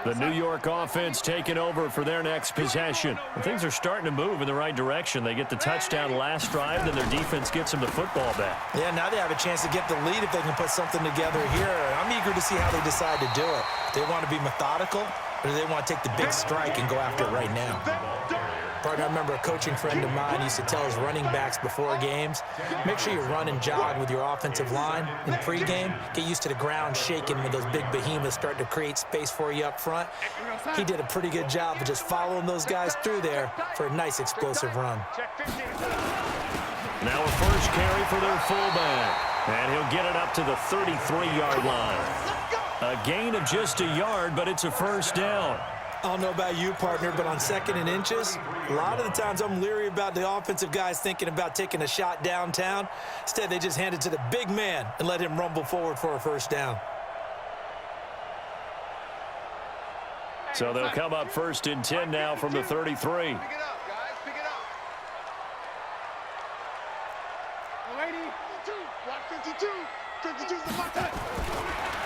The New York offense taking over for their next possession. And things are starting to move in the right direction. They get the touchdown last drive, then their defense gets them the football back. Yeah, now they have a chance to get the lead if they can put something together here. I'm eager to see how they decide to do it. Do they want to be methodical, or do they want to take the big strike and go after it right now? Partner, I remember a coaching friend of mine used to tell his running backs before games, make sure you run and jog with your offensive line in pregame. Get used to the ground shaking when those big behemoths start to create space for you up front. He did a pretty good job of just following those guys through there for a nice explosive run. Now a first carry for their fullback, and he'll get it up to the 33-yard line. A gain of just a yard, but it's a first down. I don't know about you, partner, but on 2nd and inches, a lot of the times I'm leery about the offensive guys thinking about taking a shot downtown. Instead, they just hand it to the big man and let him rumble forward for a first down. So they'll come up 1st and 10 now from the 33. Pick it up, guys. Pick it up. 52. 52's the mark.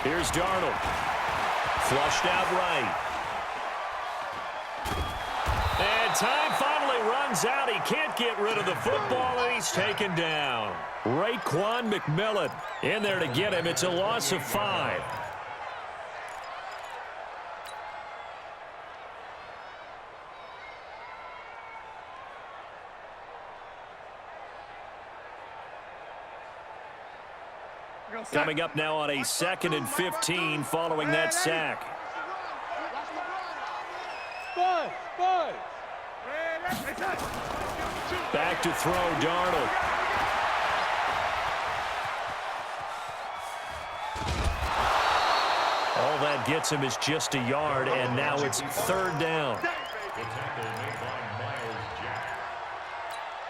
Here's Darnold. Flushed out right. And time finally runs out. He can't get rid of the football, and he's taken down. Raekwon McMillan in there to get him. It's a loss of 5. Coming up now on a 2nd and 15 following that sack. Back to throw, Darnold. All that gets him is just a yard, and now it's 3rd down. The tackle made by Miles Jack.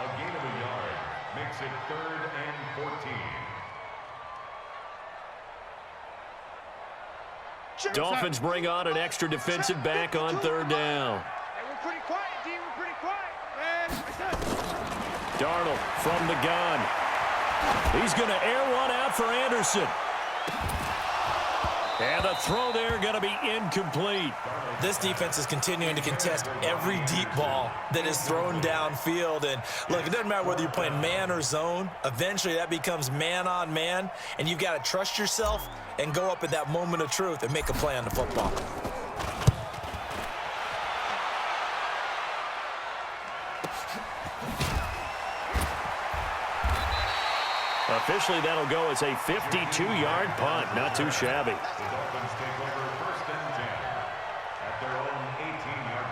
A gain of a yard makes it 3rd and 14. Dolphins bring on an extra defensive back on 3rd down. We're pretty quiet, D. We're pretty quiet. Darnold from the gun. He's going to air one out for Anderson. And the throw there going to be incomplete. This defense is continuing to contest every deep ball that is thrown downfield. And look, it doesn't matter whether you're playing man or zone. Eventually that becomes man on man, and you've got to trust yourself and go up at that moment of truth and make a play on the football. Officially, that'll go as a 52-yard punt. Not too shabby. The Dolphins take over 1st and 10 at their own 18-yard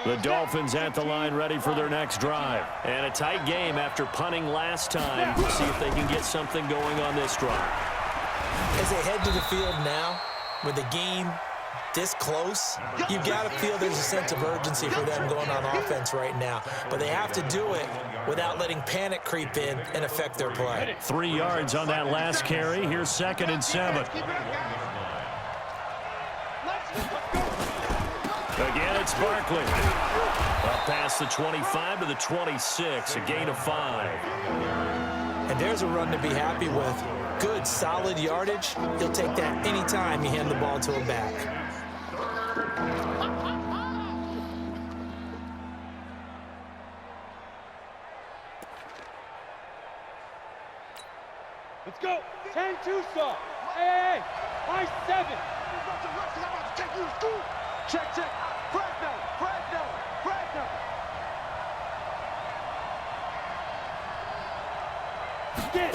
line. The Dolphins at the line ready for their next drive. And a tight game after punting last time. We'll see if they can get something going on this drive. As they head to the field now, with the game this close, you've got to feel there's a sense of urgency for them going on offense right now. But they have to do it without letting panic creep in and affect their play. 3 yards on that last carry. Here's 2nd and 7. Again, it's Barkley. Up past the 25 to the 26, a gain of 5. And there's a run to be happy with. Good, solid yardage. He'll take that anytime you hand the ball to a back. Let's go. 10-2 stop. Hey, high 7. Check. Fresno. Get.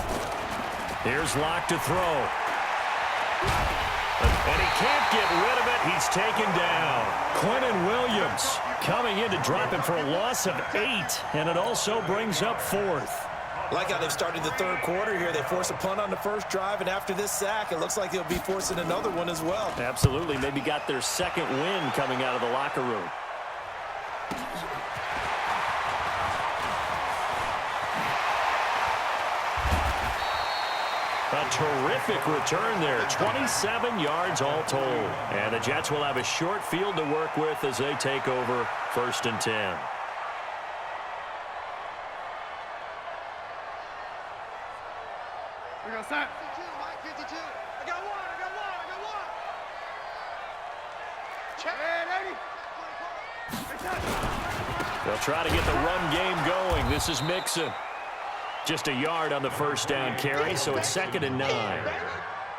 Here's Locke to throw. And he can't get rid of it. He's taken down. Quentin Williams coming in to drop him for a loss of 8. And it also brings up 4th. Like how they've started the 3rd quarter here. They force a punt on the first drive, and after this sack, it looks like they'll be forcing another one as well. Absolutely. Maybe got their 2nd win coming out of the locker room. A terrific return there. 27 yards all told. And the Jets will have a short field to work with as they take over 1st and 10. We're going to start. 52, Mike, 52. They'll try to get the run game going. This is Mixon. Just a yard on the first down carry, so it's 2nd and 9.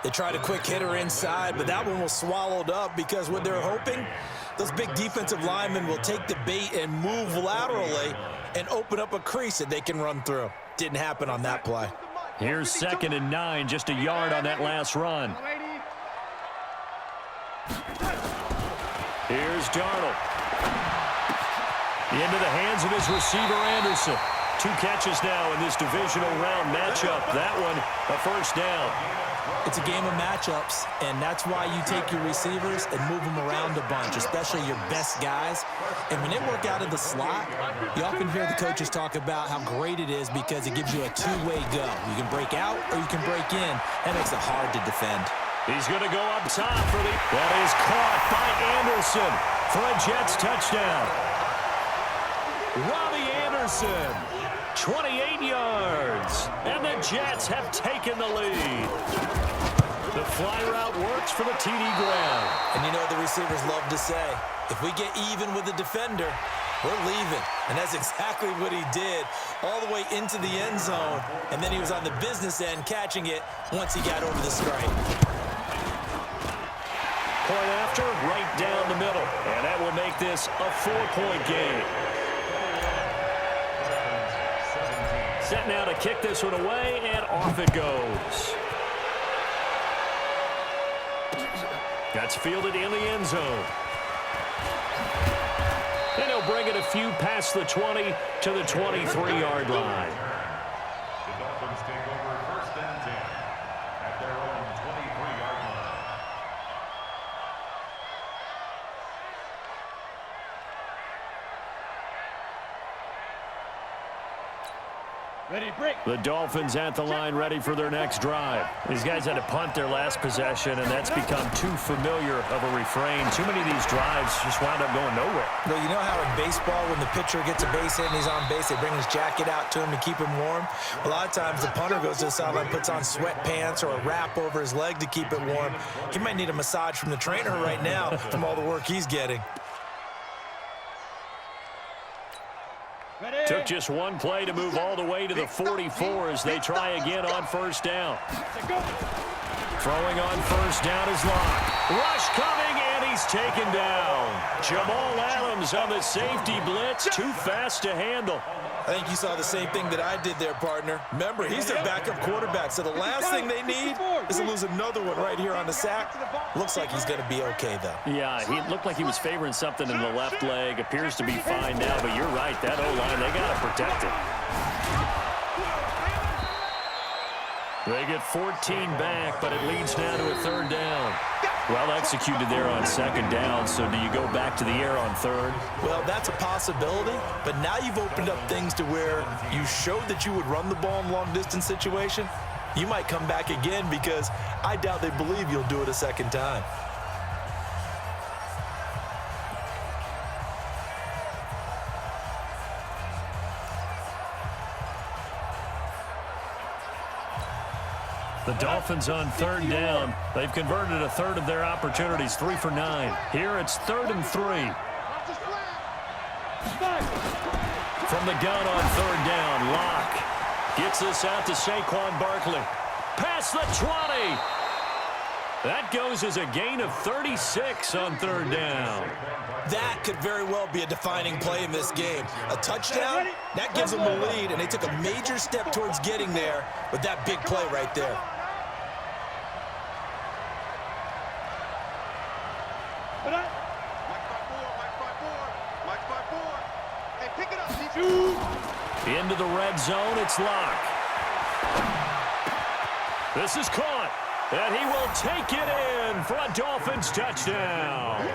They tried a quick hitter inside, but that one was swallowed up because what they're hoping, those big defensive linemen will take the bait and move laterally and open up a crease that they can run through. Didn't happen on that play. Here's 2nd and 9, just a yard on that last run. Here's Darnold. Into the hands of his receiver, Anderson. 2 catches now in this divisional round matchup. That one, a first down. It's a game of matchups, and that's why you take your receivers and move them around a bunch, especially your best guys. And when they work out of the slot, you often hear the coaches talk about how great it is because it gives you a two-way go. You can break out or you can break in. That makes it hard to defend. He's going to go up top for the... That is caught by Anderson for a Jets touchdown. Robbie Anderson, 28 yards, and the Jets have taken the lead. The fly route works for the TD ground. And you know what the receivers love to say? If we get even with the defender, we're leaving. And that's exactly what he did, all the way into the end zone. And then he was on the business end catching it once he got over the stripe. Point after, right down the middle. And that will make this a 4-point game. Set now to kick this one away, and off it goes. That's fielded in the end zone. And he'll bring it a few past the 20 to the 23-yard line. The Dolphins take over 1st and 10 at their own 23-yard line. Ready, break. The Dolphins at the line, ready for their next drive. These guys had to punt their last possession, and that's become too familiar of a refrain. Too many of these drives just wound up going nowhere. Well, you know how in baseball, when the pitcher gets a base hit and he's on base, they bring his jacket out to him to keep him warm? A lot of times the punter goes to the sideline, puts on sweatpants or a wrap over his leg to keep it warm. He might need a massage from the trainer right now from all the work he's getting. Took just one play to move all the way to the 44 as they try again on first down. Throwing on first down is Locke. Rush coming, and he's taken down. Jamal Adams on the safety blitz, too fast to handle. I think you saw the same thing that I did there, partner. Remember, he's their backup quarterback, so the last thing they need is to lose another one right here on the sack. Looks like he's going to be okay, though. Yeah, he looked like he was favoring something in the left leg. Appears to be fine now, but you're right. That O-line, they got to protect it. They get 14 back, but it leads now to a 3rd down. Well executed there on 2nd down, so do you go back to the air on 3rd? Well, that's a possibility, but now you've opened up things to where you showed that you would run the ball in long-distance situation. You might come back again because I doubt they believe you'll do it a 2nd time. The Dolphins on 3rd down. They've converted a 1/3 of their opportunities, 3 for 9. Here it's 3rd and 3. From the gun on 3rd down, Locke gets this out to Saquon Barkley. Past the 20. That goes as a gain of 36 on 3rd down. That could very well be a defining play in this game. A touchdown, that gives them the lead, and they took a major step towards getting there with that big play right there. Into the red zone, it's Locke. This is caught, and he will take it in for a Dolphins touchdown.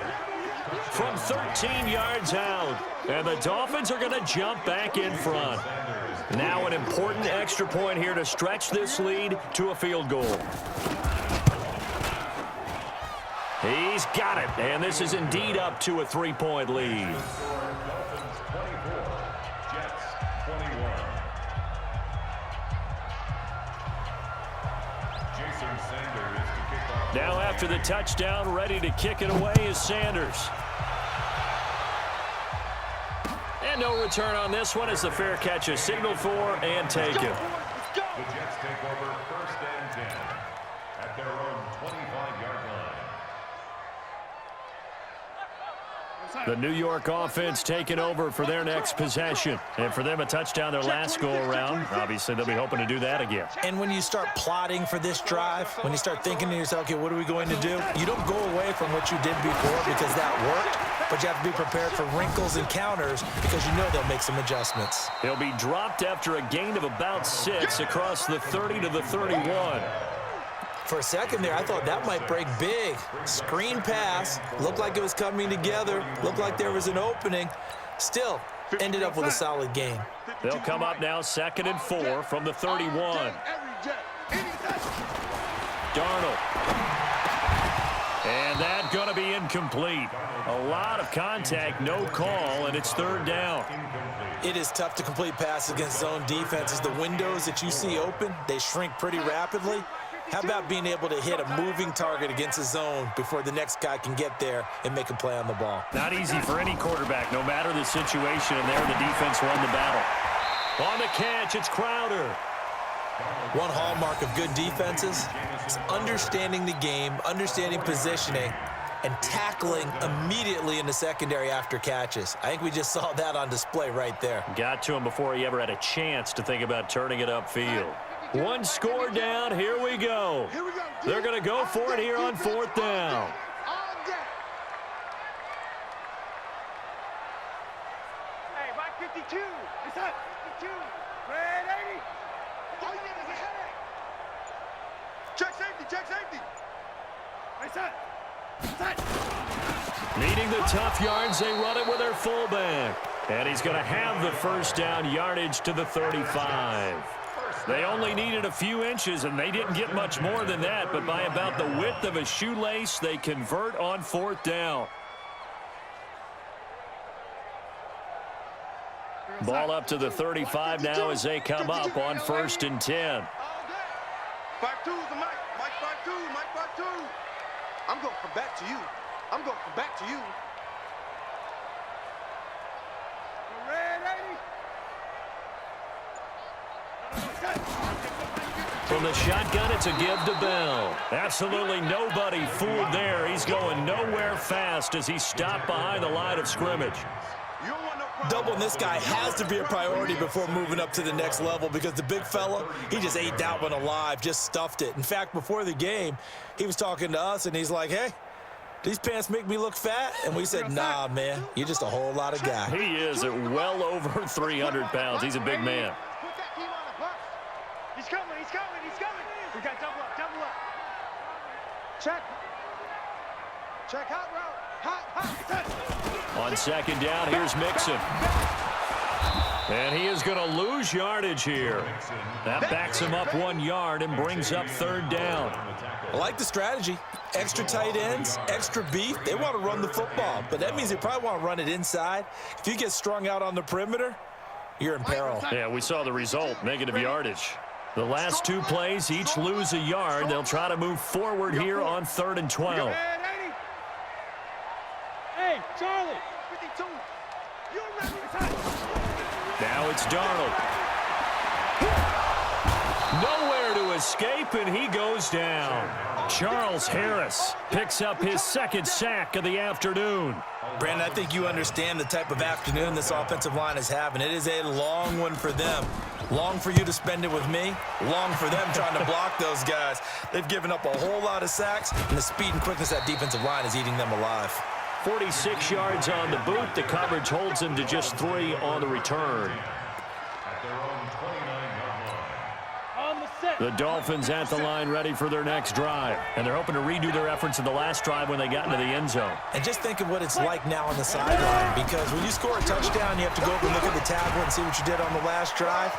From 13 yards out, and the Dolphins are going to jump back in front. Now an important extra point here to stretch this lead to a field goal. He's got it, and this is indeed up to a 3-point lead. Now after the touchdown, ready to kick it away is Sanders. And no return on this one as the fair catch is signaled for and taken. The Jets take over 1st and 10 at their own 25-yard line. The New York offense taking over for their next possession. And for them, a touchdown their last go-around. Obviously, they'll be hoping to do that again. And when you start plotting for this drive, when you start thinking to yourself, okay, what are we going to do? You don't go away from what you did before because that worked, but you have to be prepared for wrinkles and counters because you know they'll make some adjustments. He'll be dropped after a gain of about 6 across the 30 to the 31. For a second there, I thought that might break big. Screen pass, looked like it was coming together, looked like there was an opening. Still, ended up with a solid gain. They'll come up now 2nd and 4 from the 31. Darnold. And that going to be incomplete. A lot of contact, no call, and it's 3rd down. It is tough to complete passes against zone defenses. The windows that you see open, they shrink pretty rapidly. How about being able to hit a moving target against a zone before the next guy can get there and make a play on the ball? Not easy for any quarterback, no matter the situation, and there the defense won the battle. On the catch, it's Crowder. One hallmark of good defenses is understanding the game, understanding positioning, and tackling immediately in the secondary after catches. I think we just saw that on display right there. Got to him before he ever had a chance to think about turning it upfield. One score down, here we go. They're going to go for it here on 4th down. Hey, Mike 52. It's up. 52. Red 80. All you get is a headache. Check safety. Check safety. It's up. Needing the tough yards, they run it with their fullback. And he's going to have the 1st down yardage to the 35. They only needed a few inches, and they didn't get much more than that, but by about the width of a shoelace, they convert on 4th down. Ball up to the 35 now as they come up on 1st and 10. 5-2 is the Mike. Mike 5-2. Mike 5-2. I'm going to come back to you. I'm going to come back to you. Red 80. From the shotgun, it's a give to Bell. Absolutely nobody fooled there. He's going nowhere fast as he stopped behind the line of scrimmage. Doubling this guy has to be a priority before moving up to the next level because the big fella, he just ate that one alive, just stuffed it. In fact, before the game, he was talking to us, and he's like, hey, these pants make me look fat? And we said, nah, man, you're just a whole lot of guy. He is at well over 300 pounds. He's a big man. He's coming, he's coming, he's coming. We got double up, double up. Check. Check hot route. Hot. On 2nd down, here's Mixon. And he is going to lose yardage here. That backs him up 1 yard and brings up 3rd down. I like the strategy. Extra tight ends, extra beef. They want to run the football, but that means they probably want to run it inside. If you get strung out on the perimeter, you're in peril. Yeah, we saw the result, negative yardage. The last 2 plays, each lose a yard. They'll try to move forward here on 3rd and 12. Hey, Charlie. 52. You're ready. Now it's Darnold. Nowhere to escape, and he goes down. Charles Harris picks up his 2nd sack of the afternoon. Brandon, I think you understand the type of afternoon this offensive line is having. It is a long one for them. Long for you to spend it with me. Long for them trying to block those guys. They've given up a whole lot of sacks, and the speed and quickness of that defensive line is eating them alive. 46 yards on the boot. The coverage holds him to just 3 on the return. At their own 29-yard line. On the set. The Dolphins at the line ready for their next drive. And they're hoping to redo their efforts in the last drive when they got into the end zone. And just think of what it's like now on the sideline, because when you score a touchdown, you have to go up and look at the tablet and see what you did on the last drive.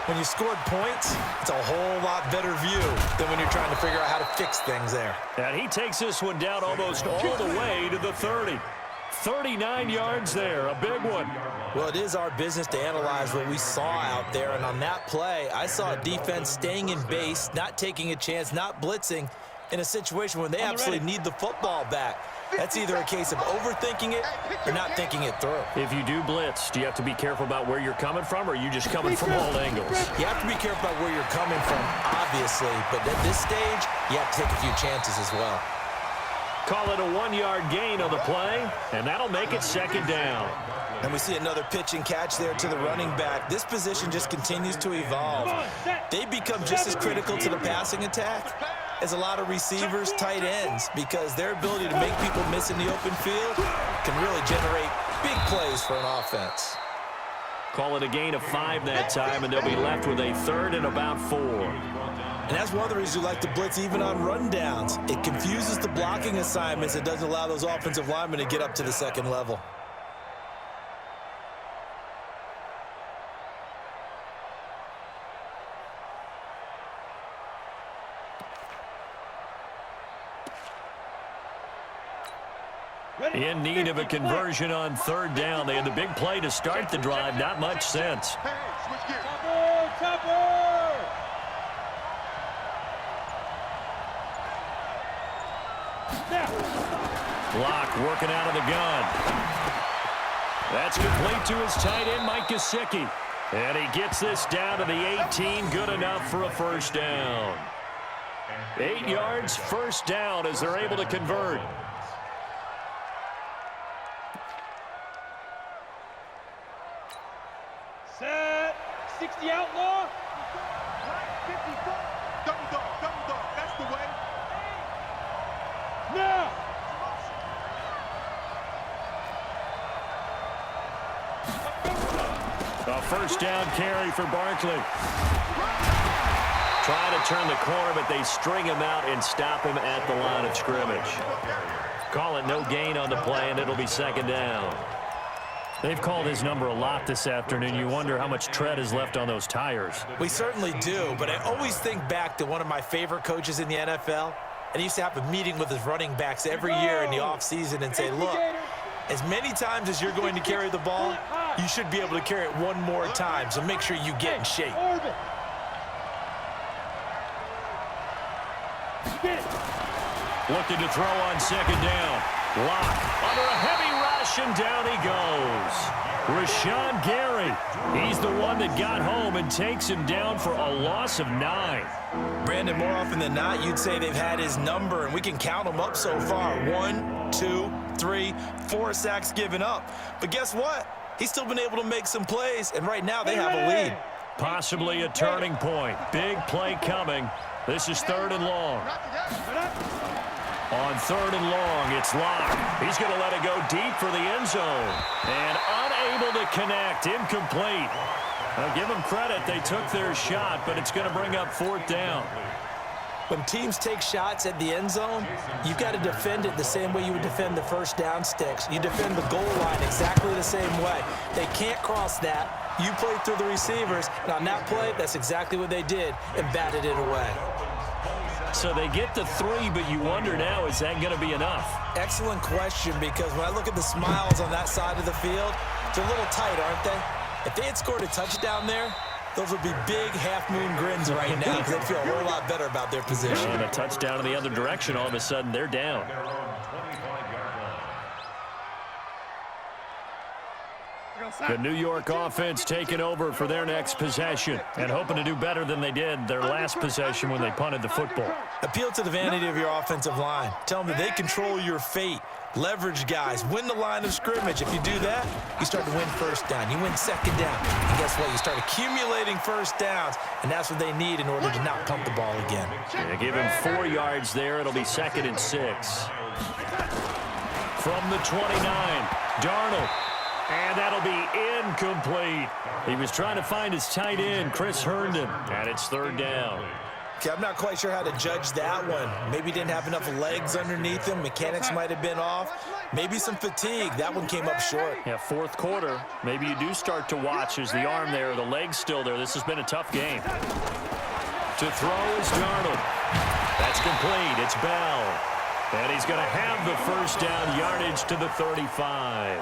When you scored points, it's a whole lot better view than when you're trying to figure out how to fix things there. And he takes this one down almost all the way to the 30. 39 yards there, a big one. Well, it is our business to analyze what we saw out there, and on that play, I saw a defense staying in base, not taking a chance, not blitzing, in a situation where they absolutely need the football back. That's either a case of overthinking it or not thinking it through. If you do blitz, do you have to be careful about where you're coming from, or are you just coming from all angles? You have to be careful about where you're coming from, obviously, but at this stage, you have to take a few chances as well. Call it a 1-yard gain on the play, and that'll make it second down. And we see another pitch and catch there to the running back. This position just continues to evolve. They become just as critical to the passing attack as a lot of receivers, tight ends, because their ability to make people miss in the open field can really generate big plays for an offense. Call it a gain of 5 that time, and they'll be left with a 3rd and about 4. And that's one of the reasons you like to blitz even on rundowns. It confuses the blocking assignments. It doesn't allow those offensive linemen to get up to the second level. In need of a conversion on 3rd down. They had the big play to start the drive. Not much sense. Block working out of the gun. That's complete to his tight end, Mike Gesicki. And he gets this down to the 18. Good enough for a 1st down. 8 yards, 1st down as they're able to convert. Set. 60 outlaw. 54. Double dog. That's the way. Now. A 1st down carry for Barkley. Trying to turn the corner, but they string him out and stop him at the line of scrimmage. Call it no gain on the play, and it'll be 2nd down. They've called his number a lot this afternoon. You wonder how much tread is left on those tires. We certainly do, but I always think back to one of my favorite coaches in the NFL, and he used to have a meeting with his running backs every year in the offseason and say, look, as many times as you're going to carry the ball, you should be able to carry it one more time, so make sure you get in shape. Looking to throw on 2nd down. Lock under a heavy rush, and down he goes. Rashawn Gary, he's the one that got home and takes him down for a loss of 9. Brandon, more often than not, you'd say they've had his number, and we can count them up so far. 1, 2, 3, 4 sacks given up. But guess what? He's still been able to make some plays, and right now they have a lead. Possibly a turning point. Big play coming. This is 3rd and long. On 3rd and long, it's Locke. He's going to let it go deep for the end zone. And unable to connect. Incomplete. Now, give them credit. They took their shot, but it's going to bring up 4th down. When teams take shots at the end zone, you've got to defend it the same way you would defend the 1st down sticks. You defend the goal line exactly the same way. They can't cross that. You play through the receivers, and on that play, that's exactly what they did and batted it away. So they get the 3, but you wonder now, is that going to be enough? Excellent question, because when I look at the smiles on that side of the field, they're a little tight, aren't they? If they had scored a touchdown there, those would be big half-moon grins right now because they'd feel a whole lot better about their position. And a touchdown in the other direction, all of a sudden they're down. The New York offense taking over for their next possession and hoping to do better than they did their last possession when they punted the football. Appeal to the vanity of your offensive line. Tell them that they control your fate. Leverage guys. Win the line of scrimmage. If you do that, you start to win 1st down. You win 2nd down. And guess what? You start accumulating 1st downs, and that's what they need in order to not pump the ball again. Yeah, give him 4 yards there. It'll be 2nd and 6. From the 29, Darnold. And that'll be incomplete. He was trying to find his tight end, Chris Herndon, and it's 3rd down. Okay, I'm not quite sure how to judge that one. Maybe he didn't have enough legs underneath him. Mechanics might have been off. Maybe some fatigue. That one came up short. Yeah, 4th quarter. Maybe you do start to watch. Is the arm there, the leg's still there. This has been a tough game. To throw is Darnold. That's complete. It's Bell. And he's going to have the 1st down, yardage to the 35.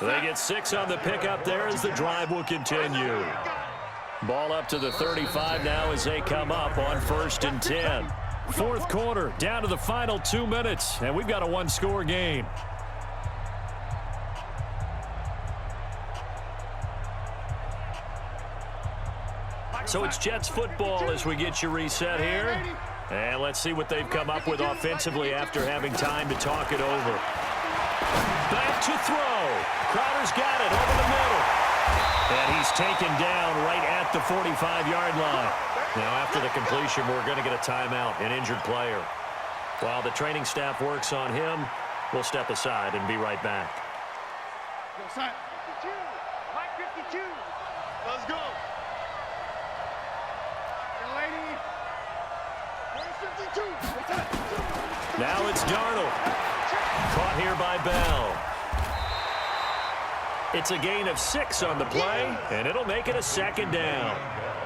They get 6 on the pickup there as the drive will continue. Ball up to the 35 now as they come up on 1st and 10. Fourth quarter, down to the final 2 minutes, and we've got a one-score game. So it's Jets football as we get you reset here. And let's see what they've come up with offensively after having time to talk it over. Back to throw. Crowder's got it over the middle. And he's taken down right at the 45-yard line. Now, after the completion, we're going to get a timeout, an injured player. While the training staff works on him, we'll step aside and be right back. 52. Mike 52. Let's go. Young lady. 52. Now it's Darnold. Caught here by Bell. It's a gain of 6 on the play, and it'll make it a second down.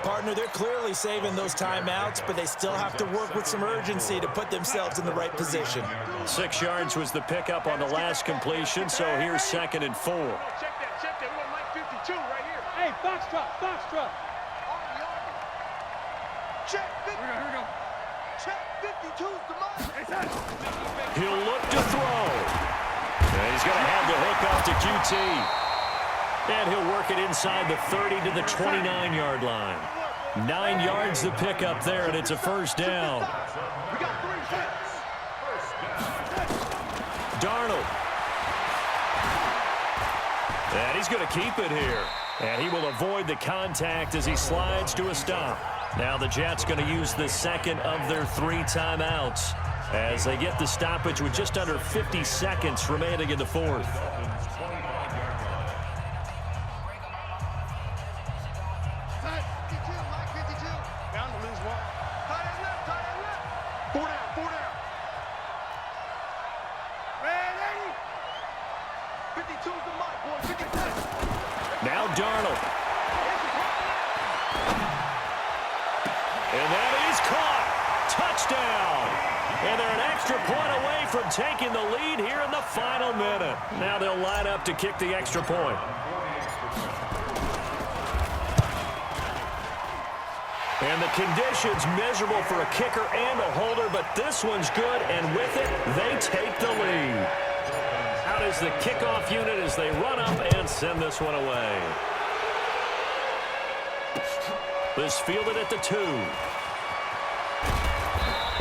Partner, they're clearly saving those timeouts, but they still have to work with some urgency to put themselves in the right position. 6 yards was the pickup on the last completion, so here's 2nd and 4. Check that. We want Mike 52 right here. Hey, box truck. Check 50. Here we go. Check 52's the Mike. He'll look to throw. And he's going to have the hook up to QT. And he'll work it inside the 30 to the 29-yard line. 9 yards the pickup there, and it's a first down. We got 3 sets. Darnold. And he's going to keep it here. And he will avoid the contact as he slides to a stop. Now the Jets going to use the second of their 3 timeouts as they get the stoppage with just under 50 seconds remaining in the fourth. Now Darnold. And that is caught. Touchdown. And they're an extra point away from taking the lead here in the final minute. Now they'll line up to kick the extra point. And the conditions miserable for a kicker and a holder, but this one's good, and with it, they take the lead. Out is the kickoff unit as they run up and send this one away. This fielded at the 2.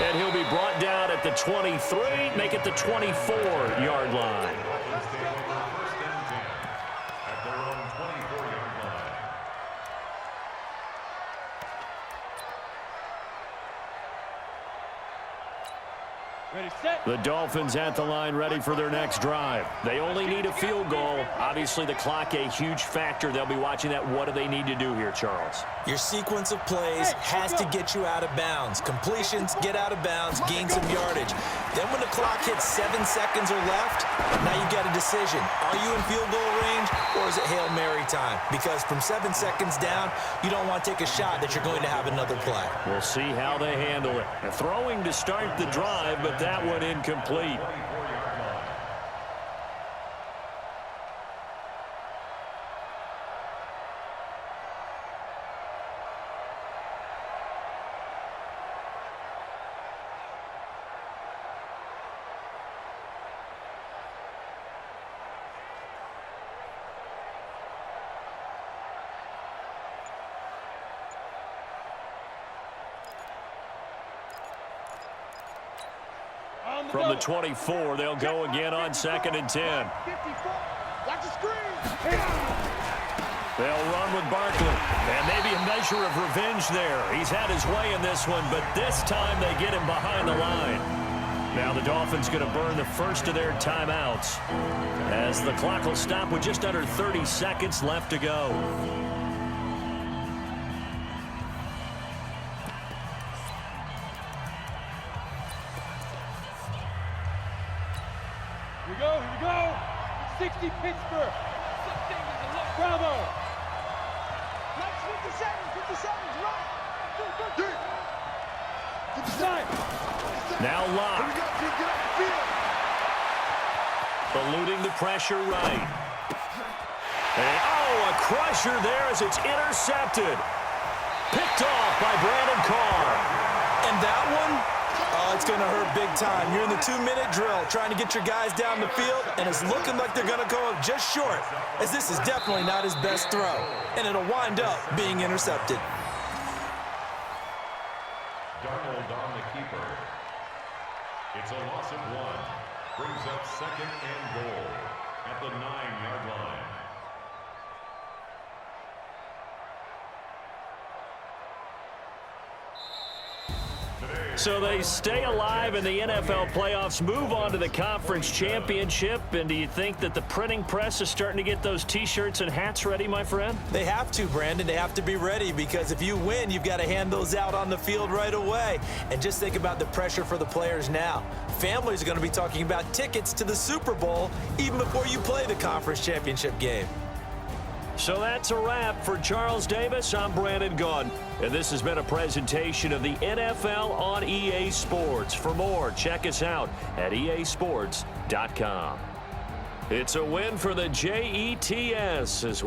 And he'll be brought down at the 23, make it the 24-yard line. At their own 24-yard line. Ready, set. The Dolphins at the line ready for their next drive. They only need a field goal. Obviously, the clock a huge factor. They'll be watching that. What do they need to do here, Charles? Your sequence of plays has to get you out of bounds. Completions, get out of bounds, gain some yardage. Then when the clock hits 7 seconds or left, now you got a decision. Are you in field goal range or is it Hail Mary time? Because from 7 seconds down, you don't want to take a shot that you're going to have another play. We'll see how they handle it. A throwing to start the drive, but that one incomplete. From the 24, they'll go again on 2nd and 10. 54. Watch the screen. They'll run with Barkley. And maybe a measure of revenge there. He's had his way in this one, but this time they get him behind the line. Now the Dolphins going to burn the first of their timeouts as the clock will stop with just under 30 seconds left to go. Here we go. 60 Pittsburgh. Bravo. 57, right. 59. Now Locke. Eluding the pressure right. And, a crusher there as it's intercepted. Picked off by Brandon Carr. And that one, a it's going to hurt big time. You're in the 2-minute drill trying to get your guys down the field, and it's looking like they're going to go up just short, as this is definitely not his best throw, and it'll wind up being intercepted. Darnold on the keeper. It's a loss of 1. Brings up 2nd and goal at the 9-yard line. So they stay alive in the NFL playoffs, move on to the conference championship. And do you think that the printing press is starting to get those T-shirts and hats ready, my friend? They have to, Brandon. They have to be ready, because if you win, you've got to hand those out on the field right away. And just think about the pressure for the players now. Families are going to be talking about tickets to the Super Bowl even before you play the conference championship game. So that's a wrap. For Charles Davis, I'm Brandon Gaudin, and this has been a presentation of the NFL on EA Sports. For more, check us out at easports.com. It's a win for the Jets as we